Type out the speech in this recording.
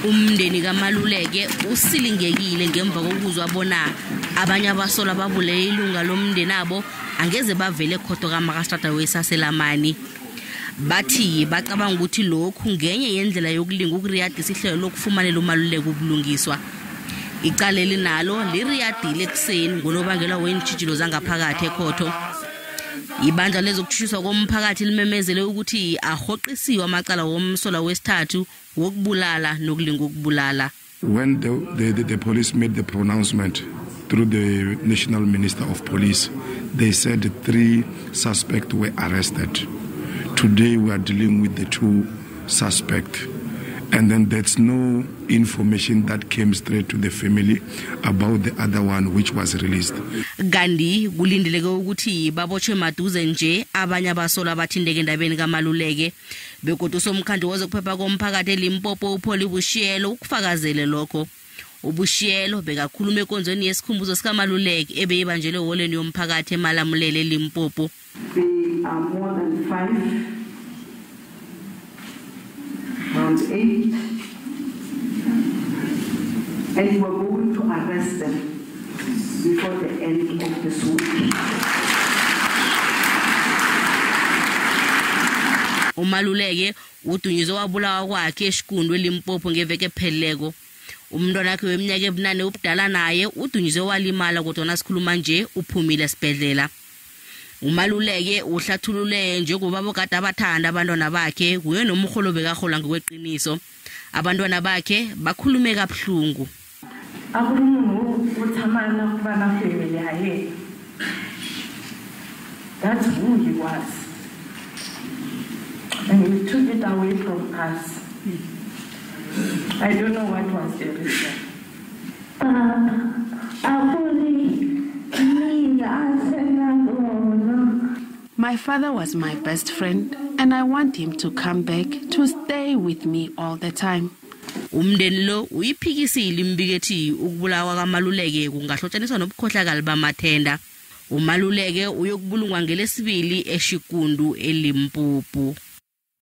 Umndeni kaMaluleke usilingekile ngemva kokuzwa bona abanye abasolwa babulele ilunga lomndeni abo angeze bavele ekhotho kamarhastrada wesaselamani. Bathi bacabanga ukuthi lokhu ngenye yendlela yokulinga ukuriyadisa ihlelo lokufumanela uMaluleke ubulungiswa. Icaleli nalo liriyadile ekuseni ngonobangela weentjhijilo zangaphakathi ekhotho. Ibandla lezokutshushiswa komphakathi limemezele ukuthi ahoqisiwe amacala womsolwa wesithathu wokubulala nokulinga ukubulala. When the police made the pronouncement through the National Minister of Police, they said 3 suspects were arrested. Today we are dealing with the 2 suspects. And then there's no information that came straight to the family about the other one which was released. Gandhi kulindeleke ukuthi babotshwe maduze nje abanye abasolwa abathindeke endabeni kaMaluleke bekodwa somkhandlu wozokuphepha komphakathi eLimpopo upholi Bushiyelo ukufakazele lokho. Ubushiyelo bekakhuluma enkonzweni yesikhumbuzo sikaMaluleke ebeyibanjelwe eholeni yomphakathi eMalamulela eLimpopo. They are more than 5. Around 8, and we were going to arrest them before the end of this week. uMaluleke udunyizwe wabulawa kwakhe esiqundu eLimpopo ngeveke epheleleko. Umntwana wakhe weminyaka ebunane ubudala naye udunyizwe walimala kodwa nasikhuluma nje uphumile esibhedlela. uMaluleke uhlathulule njengoba bokade abathanda abantwana bakhe kuye nomkholo bekahola ngokweqiniso. Abantwana bakhe bakhulume kabuhlungu. That's who he was. And he took it away from us. I don't know what was the reason. My father was my best friend, and I want him to come back to stay with me all the time. Umndeni lo uyiphikisile imbikethi ukubulawa kaMaluleke kungahlotshaniswa nobukhohlakali bamathenda. uMaluleke uyokubulungwa ngelesibili eShikundu eLimpopo.